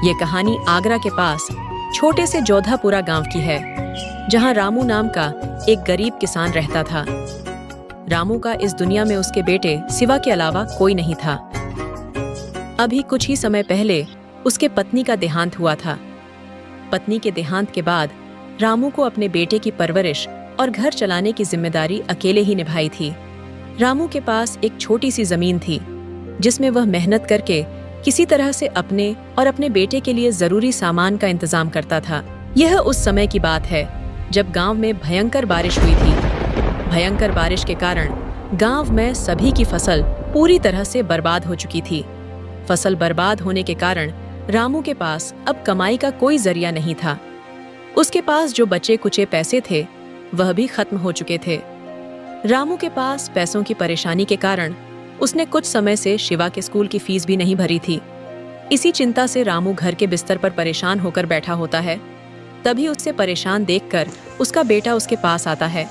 ये कहानी आगरा के पास छोटे से जोधापुरा गांव की है, जहां रामू नाम का एक गरीब किसान रहता था। रामू का इस दुनिया में उसके बेटे सिवा के अलावा कोई नहीं था। अभी कुछ ही समय पहले उसके पत्नी का देहांत हुआ था। पत्नी के देहांत के बाद रामू को अपने बेटे की परवरिश और घर चलाने की जिम्मेदारी अकेले ही निभाई थी। रामू के पास एक छोटी सी जमीन थी, जिसमें वह मेहनत करके किसी तरह से अपने और अपने बेटे के लिए जरूरी सामान का इंतजाम करता था। यह उस समय की बात है जब गांव में भयंकर बारिश हुई थी। भयंकर बारिश के कारण गांव में सभी की फसल पूरी तरह से बर्बाद हो चुकी थी। फसल बर्बाद होने के कारण रामू के पास अब कमाई का कोई जरिया नहीं था। उसके पास जो बचे कुचे पैसे थे वह भी खत्म हो चुके थे। रामू के पास पैसों की परेशानी के कारण उसने कुछ समय से शिवा के स्कूल की फीस भी नहीं भरी थी। इसी चिंता से रामू घर के बिस्तर पर परेशान होकर बैठा होता है। तभी उससे परेशान देखकर उसका बेटा उसके पास आता है।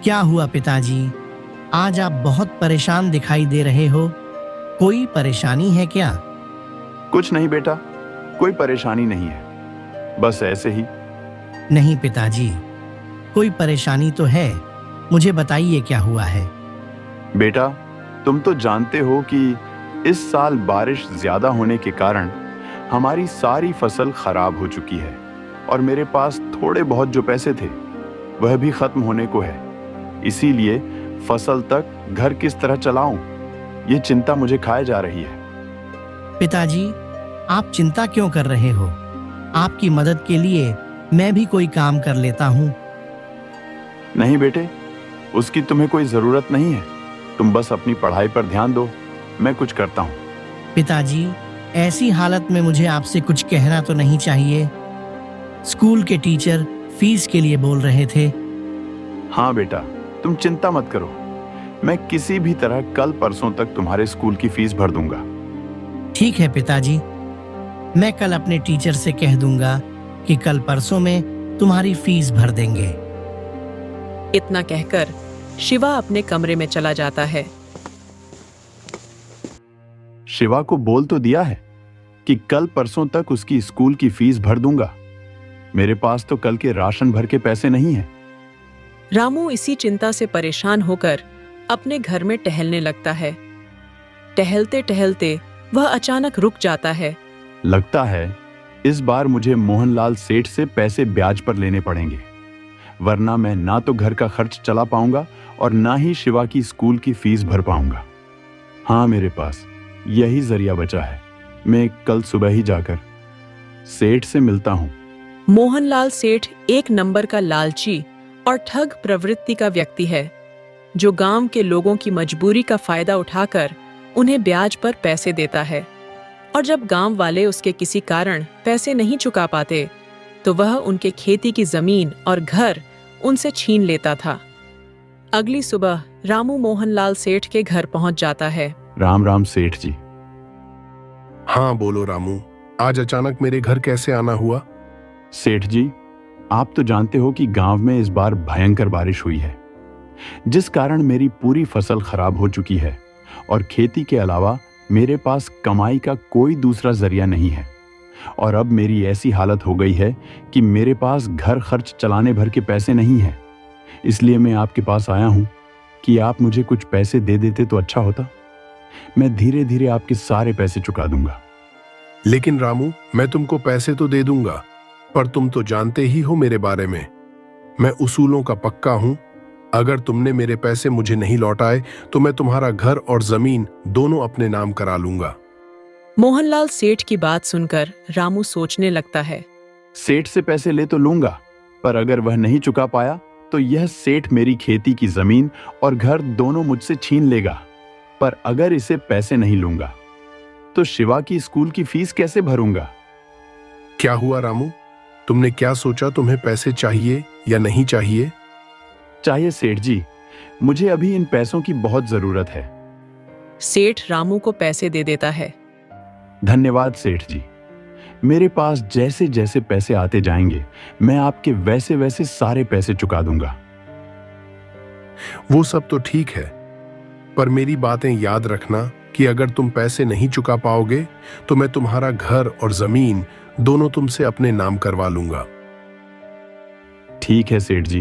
क्या हुआ पिताजी? आज आप बहुत परेशान दिखाई दे रहे हो। कोई परेशानी है क्या? कुछ नहीं बेटा, कोई परेशानी नहीं है, बस ऐसे ही। नहीं पिताजी, कोई परेशानी तो है। मुझे बताइए क्या हुआ है। बेटा, तुम तो जानते हो कि इस साल बारिश ज्यादा होने के कारण हमारी सारी फसल खराब हो चुकी है और मेरे पास थोड़े बहुत जो पैसे थे वह भी खत्म होने को है। इसीलिए फसल तक घर किस तरह चलाऊं, ये चिंता मुझे खाए जा रही है। पिताजी, आप चिंता क्यों कर रहे हो? आपकी मदद के लिए मैं भी कोई काम कर लेता हूँ। नहीं बेटे, उसकी तुम्हें कोई जरूरत नहीं है। तुम बस अपनी पढ़ाई पर ध्यान दो, मैं कुछ करता हूँ। पिताजी, ऐसी हालत में मुझे आपसे कुछ कहना तो नहीं चाहिए। स्कूल के टीचर फीस के लिए बोल रहे थे। हाँ बेटा, तुम चिंता मत करो, मैं किसी भी तरह कल परसों तक तुम्हारे स्कूल की फीस भर दूंगा। ठीक है पिताजी, मैं कल अपने टीचर से कह दूंगा कि कल परसों में तुम्हारी फीस भर देंगे। इतना कहकर शिवा अपने कमरे में चला जाता है। शिवा को बोल तो दिया है कि कल परसों तक उसकी स्कूल की फीस भर दूंगा। मेरे पास तो कल के राशन भर के पैसे नहीं हैं। रामू इसी चिंता से परेशान होकर अपने घर में टहलने लगता है। टहलते टहलते वह अचानक रुक जाता है। लगता है इस बार मुझे मोहनलाल सेठ से पैसे ब्याज पर लेने पड़ेंगे, वरना मैं ना तो घर का खर्च चला पाऊंगा और ना ही शिवा की स्कूल की फीस भर पाऊंगा। हाँ, मेरे पास यही जरिया बचा है। मैं कल सुबह ही जाकर सेठ से मिलता हूँ। मोहनलाल सेठ एक नंबर का लालची और ठग प्रवृत्ति का व्यक्ति है, जो गांव के लोगों की मजबूरी का फायदा उठाकर उन्हें ब्याज पर पैसे देता है। और जब गांव वाले उसके किसी कारण पैसे नहीं चुका पाते तो वह उनके खेती की जमीन और घर उनसे छीन लेता था। अगली सुबह रामू मोहनलाल सेठ के घर पहुंच जाता है। राम राम सेठ जी। हाँ बोलो रामू, आज अचानक मेरे घर कैसे आना हुआ? सेठ जी, आप तो जानते हो कि गांव में इस बार भयंकर बारिश हुई है, जिस कारण मेरी पूरी फसल खराब हो चुकी है और खेती के अलावा मेरे पास कमाई का कोई दूसरा जरिया नहीं है। और अब मेरी ऐसी हालत हो गई है कि मेरे पास घर खर्च चलाने भर के पैसे नहीं हैं। इसलिए मैं आपके पास आया हूं कि आप मुझे कुछ पैसे दे देते तो अच्छा होता। मैं धीरे धीरे आपके सारे पैसे चुका दूंगा। लेकिन रामू, मैं तुमको पैसे तो दे दूंगा, पर तुम तो जानते ही हो मेरे बारे में। मैं उसूलों का पक्का हूं। अगर तुमने मेरे पैसे मुझे नहीं लौटाए तो मैं तुम्हारा घर और जमीन दोनों अपने नाम करा लूंगा। मोहनलाल सेठ की बात सुनकर रामू सोचने लगता है। सेठ से पैसे ले तो लूंगा, पर अगर वह नहीं चुका पाया तो यह सेठ मेरी खेती की जमीन और घर दोनों मुझसे छीन लेगा। पर अगर इसे पैसे नहीं लूंगा तो शिवा की स्कूल की फीस कैसे भरूंगा? क्या हुआ रामू, तुमने क्या सोचा? तुम्हें पैसे चाहिए या नहीं चाहिए? चाहिए सेठ जी, मुझे अभी इन पैसों की बहुत जरूरत है। सेठ रामू को पैसे दे देता है। धन्यवाद सेठ जी। मेरे पास जैसे जैसे पैसे आते जाएंगे मैं आपके वैसे वैसे सारे पैसे चुका दूंगा। वो सब तो ठीक है, पर मेरी बातें याद रखना कि अगर तुम पैसे नहीं चुका पाओगे तो मैं तुम्हारा घर और जमीन दोनों तुमसे अपने नाम करवा लूंगा। ठीक है सेठ जी।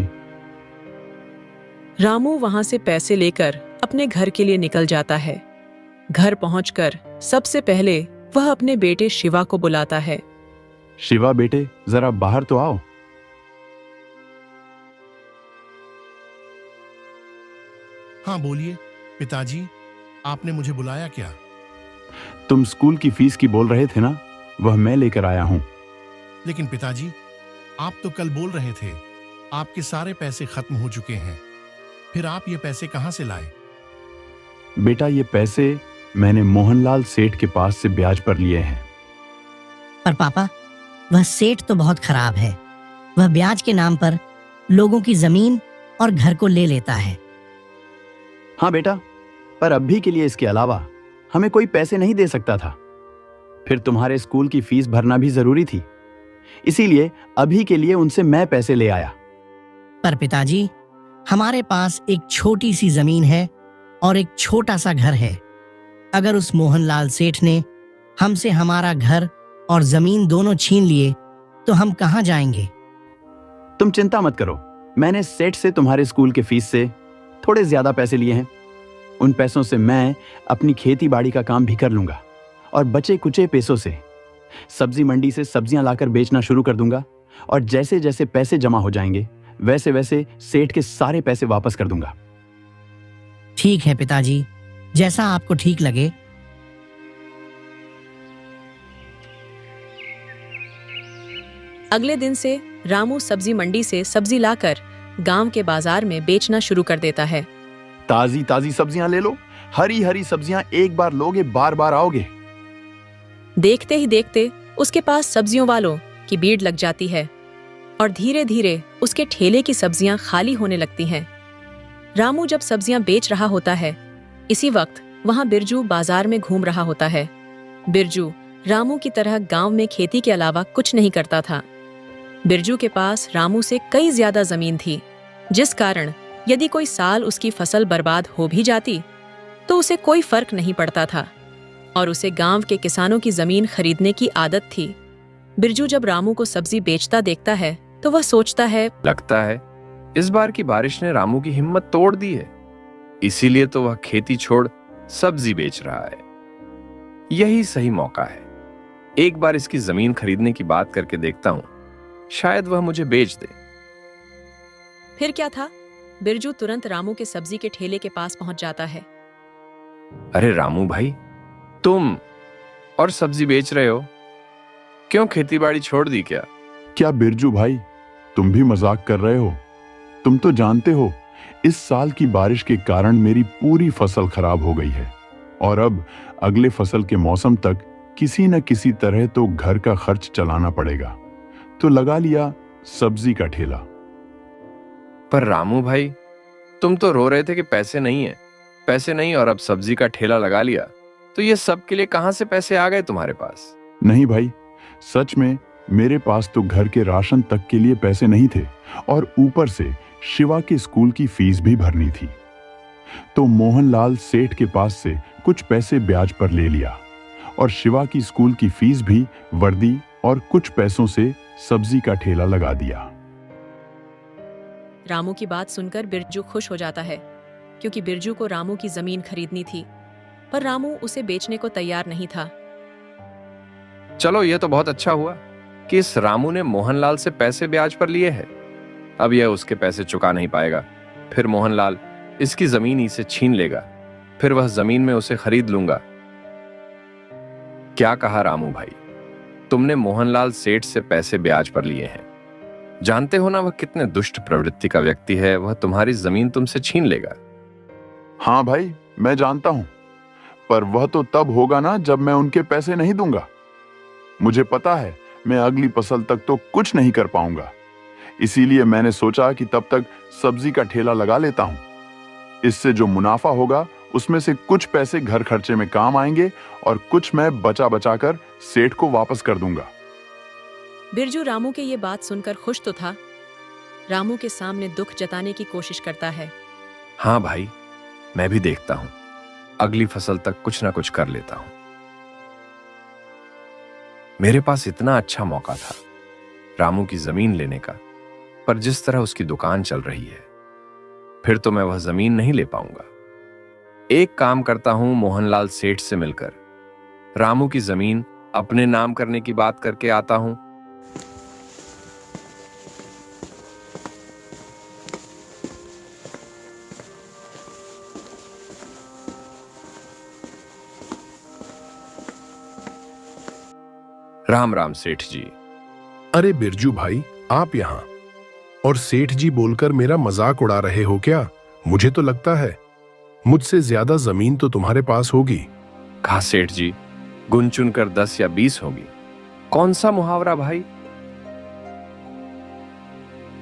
रामू वहां से पैसे लेकर अपने घर के लिए निकल जाता है। घर पहुंचकर सबसे पहले वह अपने बेटे शिवा को बुलाता है। शिवा बेटे, जरा बाहर तो आओ। हाँ बोलिए पिताजी, आपने मुझे बुलाया क्या? तुम स्कूल की फीस की बोल रहे थे ना, वह मैं लेकर आया हूं। लेकिन पिताजी, आप तो कल बोल रहे थे आपके सारे पैसे खत्म हो चुके हैं, फिर आप ये पैसे कहां से लाए? बेटा, ये पैसे मैंने मोहनलाल सेठ के पास से ब्याज पर लिए हैं। पर पापा, वह सेठ तो बहुत खराब है। वह ब्याज के नाम पर लोगों की जमीन और घर को ले लेता है। हाँ बेटा, पर अभी के लिए इसके अलावा हमें कोई पैसे नहीं दे सकता था। फिर तुम्हारे स्कूल की फीस भरना भी जरूरी थी, इसीलिए अभी के लिए उनसे मैं पैसे ले आया। पर पिताजी, हमारे पास एक छोटी सी जमीन है और एक छोटा सा घर है। अगर उस मोहनलाल सेठ ने हमसे हमारा घर और जमीन दोनों छीन लिए तो हम कहां जाएंगे? तुम चिंता मत करो, मैंने सेठ से तुम्हारे स्कूल के फीस से थोड़े ज्यादा पैसे लिए हैं। उन पैसों से मैं अपनी खेती बाड़ी का काम भी कर लूंगा और बचे कुचे पैसों से सब्जी मंडी से सब्जियां लाकर बेचना शुरू कर दूंगा, और जैसे जैसे पैसे जमा हो जाएंगे वैसे वैसे सेठ के सारे पैसे वापस कर दूंगा। ठीक है पिताजी, जैसा आपको ठीक लगे। अगले दिन से रामू सब्जी मंडी से सब्जी लाकर गांव के बाजार में बेचना शुरू कर देता है। ताजी ताजी सब्जियां ले लो, हरी हरी सब्जियां एक बार लोगे बार बार आओगे। देखते ही देखते उसके पास सब्जियों वालों की भीड़ लग जाती है और धीरे धीरे उसके ठेले की सब्जियां खाली होने लगती हैं। रामू जब सब्जियां बेच रहा होता है, इसी वक्त वहां बिरजू बाजार में घूम रहा होता है। बिरजू रामू की तरह गांव में खेती के अलावा कुछ नहीं करता था। बिरजू के पास रामू से कई ज्यादा जमीन थी, जिस कारण यदि कोई साल उसकी फसल बर्बाद हो भी जाती तो उसे कोई फर्क नहीं पड़ता था, और उसे गांव के किसानों की जमीन खरीदने की आदत थी। बिरजू जब रामू को सब्जी बेचता देखता है तो वह सोचता है, लगता है इस बार की बारिश ने रामू की हिम्मत तोड़ दी है, इसीलिए तो वह खेती छोड़ सब्जी बेच रहा है। यही सही मौका है, एक बार इसकी जमीन खरीदने की बात करके देखता हूं, शायद वह मुझे बेच दे। फिर क्या था, बिरजू तुरंत रामू के सब्जी के ठेले के पास पहुंच जाता है। अरे रामू भाई, तुम और सब्जी बेच रहे हो, क्यों खेतीबाड़ी छोड़ दी क्या? क्या बिरजू भाई, तुम भी मजाक कर रहे हो? तुम तो जानते हो इस साल की बारिश के कारण मेरी पूरी फसल खराब हो गई है, और अब अगले फसल के मौसम तक किसी न किसी तरह तो घर का खर्च चलाना पड़ेगा, तो लगा लिया सब्जी का ठेला। पर रामू भाई, तुम तो रो रहे थे कि पैसे नहीं है, पैसे नहीं, और अब सब्जी का ठेला लगा लिया, तो ये सब के लिए कहां से पैसे आ गए तुम्हारे पास? नहीं भाई, सच में मेरे पास तो घर के राशन तक के लिए पैसे नहीं थे, और ऊपर से शिवा के स्कूल की फीस भी भरनी थी। तो मोहनलाल सेठ के पास से कुछ पैसे ब्याज पर ले लिया, और शिवा की स्कूल की फीस भी, वर्दी और कुछ पैसों से सब्जी का ठेला लगा दिया। रामू की बात सुनकर बिरजू खुश हो जाता है, क्योंकि बिरजू को रामू की जमीन खरीदनी थी, पर रामू उसे बेचने को तैयार नहीं था। चलो, यह तो बहुत अच्छा हुआ कि इस रामू ने मोहनलाल से पैसे ब्याज पर लिए हैं। अब यह उसके पैसे चुका नहीं पाएगा, फिर मोहनलाल इसकी जमीन ही से छीन लेगा, फिर वह जमीन में उसे खरीद लूंगा। क्या कहा रामू भाई, तुमने मोहनलाल सेठ से पैसे ब्याज पर लिए हैं। जानते हो ना वह कितने दुष्ट प्रवृत्ति का व्यक्ति है, वह तुम्हारी जमीन तुमसे छीन लेगा। हाँ भाई, मैं जानता हूं, पर वह तो तब होगा ना जब मैं उनके पैसे नहीं दूंगा। मुझे पता है मैं अगली फसल तक तो कुछ नहीं कर पाऊंगा, इसीलिए मैंने सोचा कि तब तक सब्जी का ठेला लगा लेता हूं। इससे जो मुनाफा होगा उसमें से कुछ पैसे घर खर्चे में काम आएंगे, और कुछ मैं बचा बचा कर सेठ को वापस कर दूंगा। बिरजू रामू के ये बात सुनकर खुश तो था, रामू के सामने दुख जताने की कोशिश करता है। हाँ भाई, मैं भी देखता हूं, अगली फसल तक कुछ ना कुछ कर लेता हूं। मेरे पास इतना अच्छा मौका था रामू की जमीन लेने का, पर जिस तरह उसकी दुकान चल रही है, फिर तो मैं वह जमीन नहीं ले पाऊंगा। एक काम करता हूं, मोहनलाल सेठ से मिलकर रामू की जमीन अपने नाम करने की बात करके आता हूं। राम राम सेठ जी। अरे बिरजू भाई, आप यहाँ और सेठ जी बोलकर मेरा मजाक उड़ा रहे हो क्या? मुझे तो लगता है मुझसे ज्यादा जमीन तो तुम्हारे पास होगी। कहा सेठ जी, गुन चुन कर 10 या 20 होगी। कौन सा मुहावरा भाई?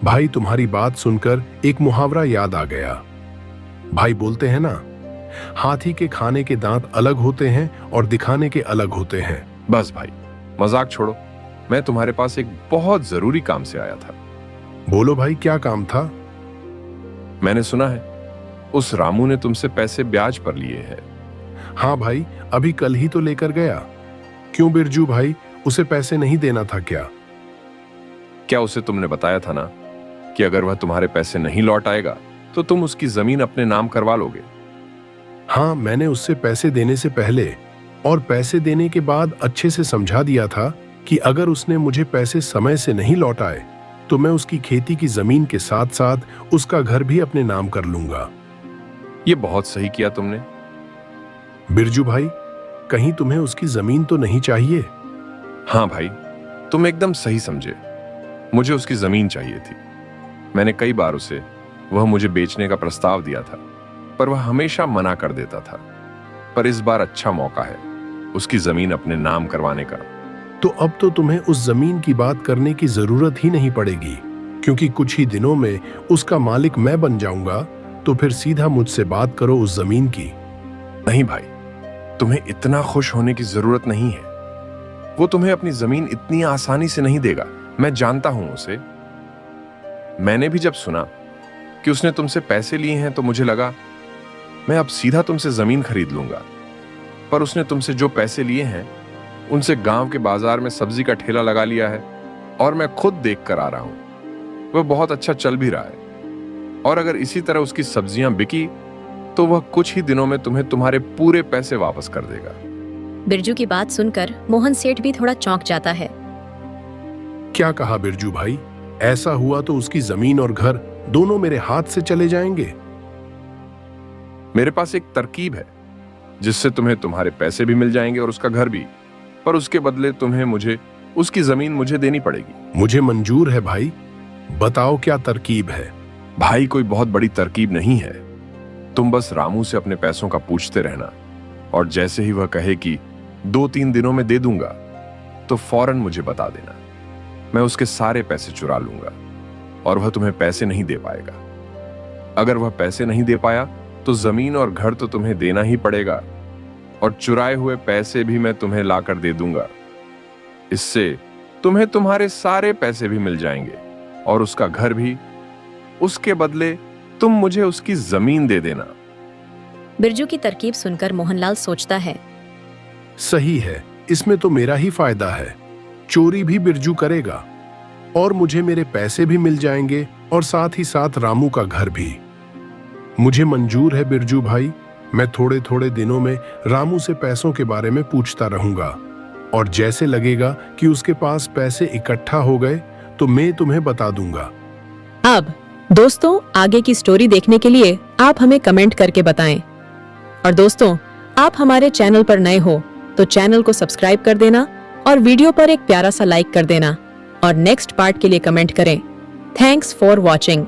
भाई तुम्हारी बात सुनकर एक मुहावरा याद आ गया। भाई बोलते हैं ना, हाथी के खाने के दांत अलग होते हैं और दिखाने के अलग होते हैं। बस भाई, मजाक छोड़ो। मैं तुम्हारे पास एक बहुत जरूरी काम से आया था। बोलो भाई, क्या काम था? मैंने सुना है उस रामू ने तुमसे पैसे ब्याज पर लिए हैं। हाँ भाई, अभी कल ही तो लेकर गया। क्यों बिरजू भाई, उसे पैसे नहीं देना था क्या? क्या उसे तुमने बताया था ना कि अगर वह तुम्हारे पैसे नहीं लौट आएगा तो तुम उसकी जमीन अपने नाम करवा लोगे? हाँ, मैंने उससे पैसे देने से पहले और पैसे देने के बाद अच्छे से समझा दिया था कि अगर उसने मुझे पैसे समय से नहीं लौटाए तो मैं उसकी खेती की जमीन के साथ साथ उसका घर भी अपने नाम कर लूंगा। ये बहुत सही किया तुमने। बिरजू भाई, कहीं तुम्हें उसकी जमीन तो नहीं चाहिए? हाँ भाई, तुम एकदम सही समझे। मुझे उसकी जमीन चाहिए थी। मैंने कई बार उसे वह मुझे बेचने का प्रस्ताव दिया था, पर वह हमेशा मना कर देता था। पर इस बार अच्छा मौका है उसकी जमीन अपने नाम करवाने का। तो अब तो तुम्हें उस जमीन की बात करने की जरूरत ही नहीं पड़ेगी, क्योंकि कुछ ही दिनों में उसका मालिक मैं बन जाऊंगा। तो फिर सीधा मुझसे बात करो उस जमीन की। नहीं भाई, तुम्हें इतना खुश होने की जरूरत नहीं है। वो तुम्हें अपनी जमीन इतनी आसानी से नहीं देगा। मैं जानता हूं उसे। मैंने भी जब सुना कि उसने तुमसे पैसे लिए हैं तो मुझे लगा मैं अब सीधा तुमसे जमीन खरीद लूंगा। पर उसने तुमसे जो पैसे लिए हैं उनसे गांव के बाजार में सब्जी का ठेला लगा लिया है, और मैं खुद देख कर आ रहा हूं। वह बहुत अच्छा चल भी रहा है, और अगर इसी तरह उसकी सब्जियां बिकी तो वह कुछ ही दिनों में तुम्हें तुम्हारे पूरे पैसे वापस कर देगा। बिरजू की बात सुनकर मोहन सेठ भी थोड़ा चौंक जाता है। क्या कहा बिरजू भाई? ऐसा हुआ तो उसकी जमीन और घर दोनों मेरे हाथ से चले जाएंगे। मेरे पास एक तरकीब है जिससे तुम्हें तुम्हारे पैसे भी मिल जाएंगे और उसका घर भी, पर उसके बदले तुम्हें मुझे उसकी जमीन मुझे देनी पड़ेगी। मुझे मंजूर है भाई, बताओ क्या तरकीब है? भाई, कोई बहुत बड़ी तरकीब नहीं है। तुम बस रामू से अपने पैसों का पूछते रहना, और जैसे ही वह कहे कि 2-3 दिनों में दे दूंगा तो फौरन मुझे बता देना। मैं उसके सारे पैसे चुरा लूंगा और वह तुम्हें पैसे नहीं दे पाएगा। अगर वह पैसे नहीं दे पाया तो जमीन और घर तो तुम्हें देना ही पड़ेगा, और चुराए हुए पैसे भी मैं तुम्हें लाकर दे दूंगा। इससे तुम्हें तुम्हारे सारे पैसे भी मिल जाएंगे और उसका घर भी। उसके बदले तुम मुझे उसकी जमीन दे देना। बिरजू की तरकीब सुनकर मोहनलाल सोचता है, सही है, इसमें तो मेरा ही फायदा है। चोरी भी बिरजू करेगा और मुझे मेरे पैसे भी मिल जाएंगे, और साथ ही साथ रामू का घर भी। मुझे मंजूर है बिरजू भाई। मैं थोड़े थोड़े दिनों में रामू से पैसों के बारे में पूछता रहूंगा, और जैसे लगेगा कि उसके पास पैसे इकट्ठा हो गए तो मैं तुम्हें बता दूंगा। अब दोस्तों, आगे की स्टोरी देखने के लिए आप हमें कमेंट करके बताएं। और दोस्तों, आप हमारे चैनल पर नए हो तो चैनल को सब्सक्राइब कर देना और वीडियो पर एक प्यारा सा लाइक कर देना, और नेक्स्ट पार्ट के लिए कमेंट करें। Thanks for watching.